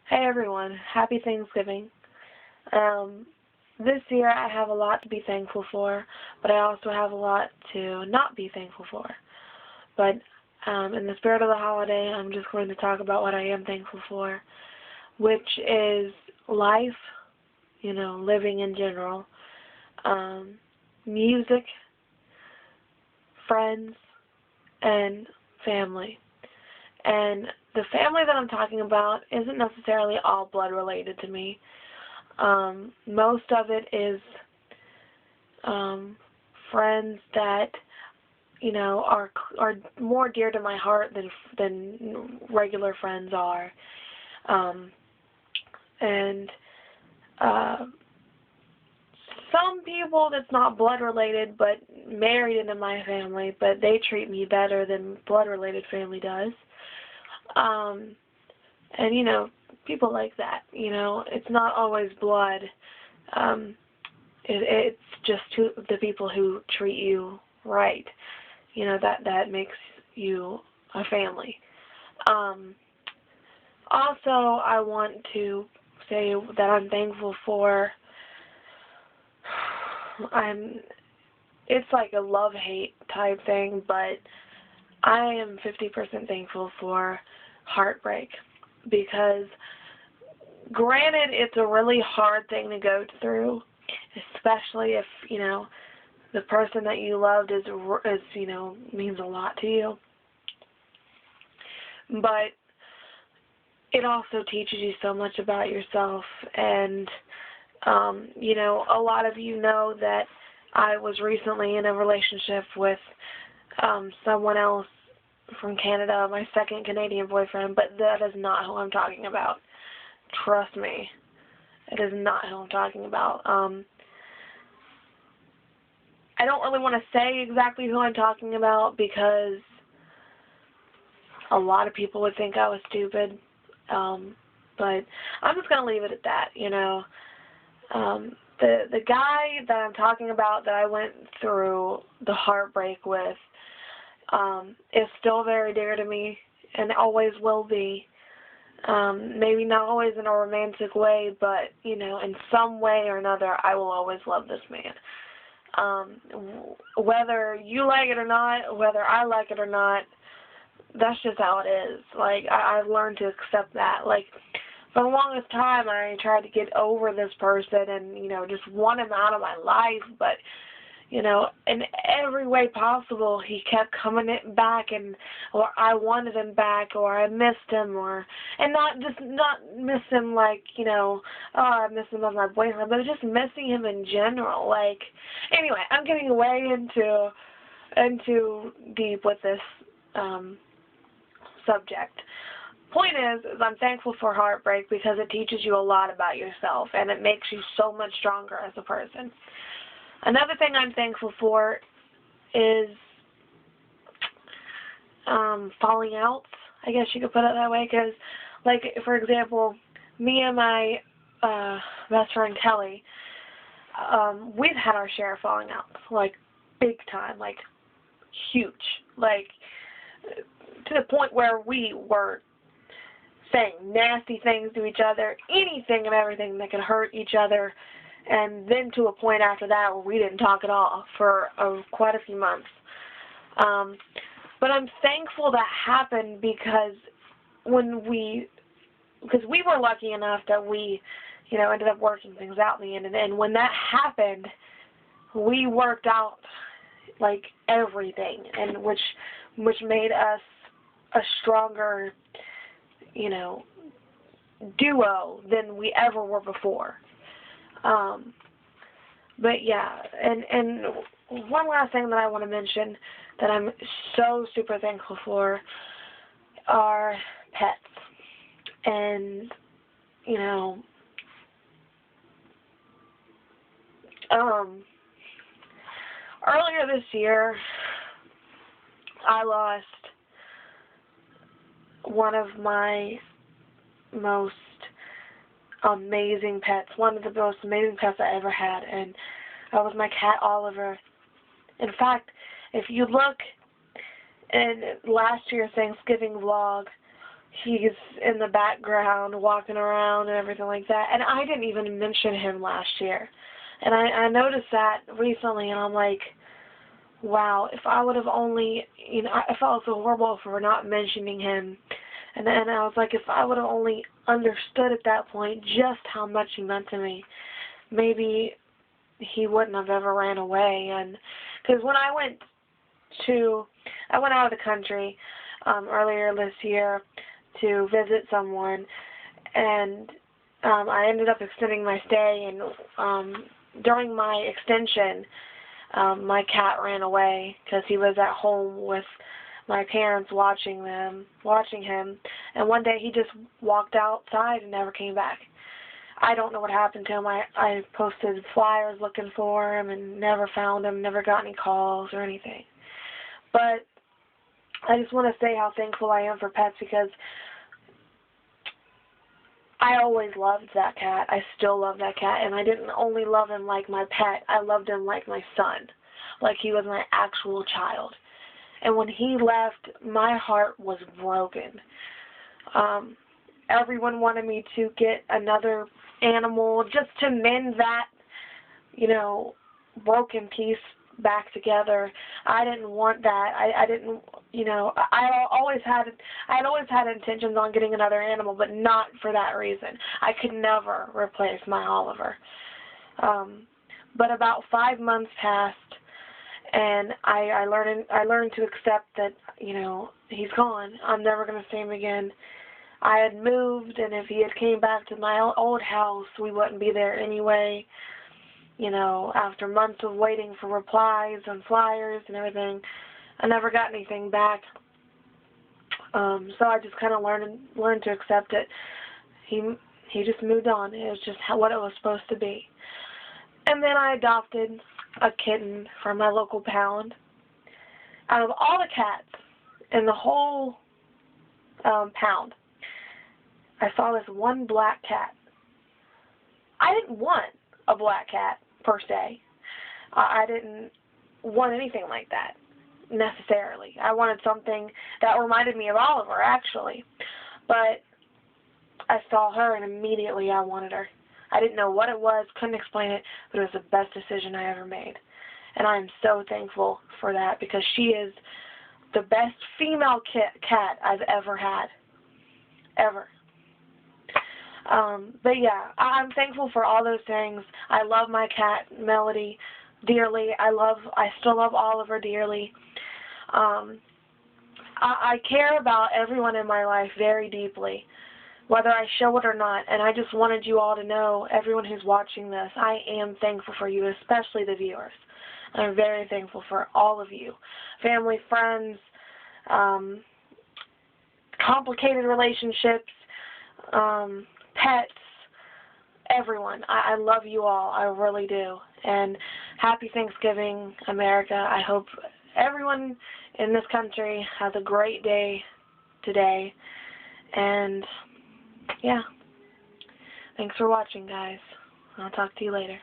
Hey everyone, happy Thanksgiving. Um, this year I have a lot to be thankful for, but I also have a lot to not be thankful for. But in the spirit of the holiday, I'm just going to talk about what I am thankful for, which is life, living in general, um, music, friends, and family. And the family that I'm talking about isn't necessarily all blood related to me. Most of it is friends that are more dear to my heart than regular friends are, um, and uh, some people that's not blood related but married into my family, but they treat me better than blood related family does. Um, and people like that. It's not always blood. Um, it's just the people who treat you right. That makes you a family. Um, Also, I want to say that I'm thankful for. I'm. It's like a love-hate type thing, but I am 50% thankful for heartbreak because, granted, it's a really hard thing to go through, especially if the person that you loved is means a lot to you. But it also teaches you so much about yourself, and a lot of you know that I was recently in a relationship with someone else from Canada, my second Canadian boyfriend, but that is not who I'm talking about. Trust me, it is not who I'm talking about. I don't really want to say exactly who I'm talking about because a lot of people would think I was stupid, but I'm just going to leave it at that. The guy that I'm talking about that I went through the heartbreak with is still very dear to me and always will be. Maybe not always in a romantic way, but, in some way or another, I will always love this man. Whether you like it or not, whether I like it or not, that's just how it is. Like, I've learned to accept that. Like, for the longest time, I tried to get over this person and, just want him out of my life, but, in every way possible, he kept coming back, or I wanted him back, or I missed him, and not miss him like, oh, I miss him as my boyfriend, but just missing him in general. Like, anyway, I'm getting way into deep with this, subject. Point is I'm thankful for heartbreak because it teaches you a lot about yourself, and it makes you so much stronger as a person. Another thing I'm thankful for is falling outs, I guess you could put it that way, because, like, for example, me and my best friend Kelly, we've had our share of falling outs, like, big time, like, huge, like, to the point where we were saying nasty things to each other, anything and everything that could hurt each other, and then to a point after that where we didn't talk at all for quite a few months. But I'm thankful that happened because we were lucky enough that we, ended up working things out in the end, and when that happened, we worked out like everything, and which made us a stronger, duo than we ever were before. But yeah, and one last thing that I want to mention that I'm so super thankful for are pets. And, earlier this year, I lost one of my most amazing pets, one of the most amazing pets I ever had, and that was my cat Oliver. In fact, if you look in last year's Thanksgiving vlog, he's in the background walking around and everything like that. And I didn't even mention him last year. And I noticed that recently, and I'm like, wow, if I would have only, I felt so horrible for not mentioning him. And then I was like, if I would have only understood at that point just how much he meant to me, maybe he wouldn't have ever ran away. And because when I went out of the country earlier this year to visit someone, and I ended up extending my stay, and during my extension, my cat ran away because he was at home with my parents watching him, and one day he just walked outside and never came back. I don't know what happened to him. I posted flyers looking for him and never found him, never got any calls or anything. But I just want to say how thankful I am for pets, because I always loved that cat. I still love that cat, and I didn't only love him like my pet. I loved him like my son, like he was my actual child. And when he left, my heart was broken. Everyone wanted me to get another animal just to mend that, broken piece back together. I didn't want that. I didn't, I had always had intentions on getting another animal, but not for that reason. I could never replace my Oliver. But about 5 months passed, and I learned to accept that, he's gone. I'm never going to see him again. I had moved, and if he had came back to my old house, we wouldn't be there anyway. After months of waiting for replies and flyers and everything, I never got anything back. So I just kind of learned to accept it. He just moved on. It was just what it was supposed to be. And then I adopted a kitten from my local pound. Out of all the cats in the whole pound, I saw this one black cat. I didn't want a black cat, per se. I didn't want anything like that, necessarily. I wanted something that reminded me of Oliver, actually. But I saw her, and immediately I wanted her. I didn't know what it was, couldn't explain it, but it was the best decision I ever made. And I am so thankful for that, because she is the best female cat I've ever had. Ever. But yeah, I'm thankful for all those things. I love my cat, Melody, dearly. I still love Oliver dearly. I care about everyone in my life very deeply, whether I show it or not. And I just wanted you all to know, everyone who's watching this, I am thankful for you, especially the viewers. I'm very thankful for all of you. Family, friends, complicated relationships, pets, everyone. I love you all. I really do. And happy Thanksgiving, America. I hope everyone in this country has a great day today. And, yeah. Thanks for watching, guys. I'll talk to you later.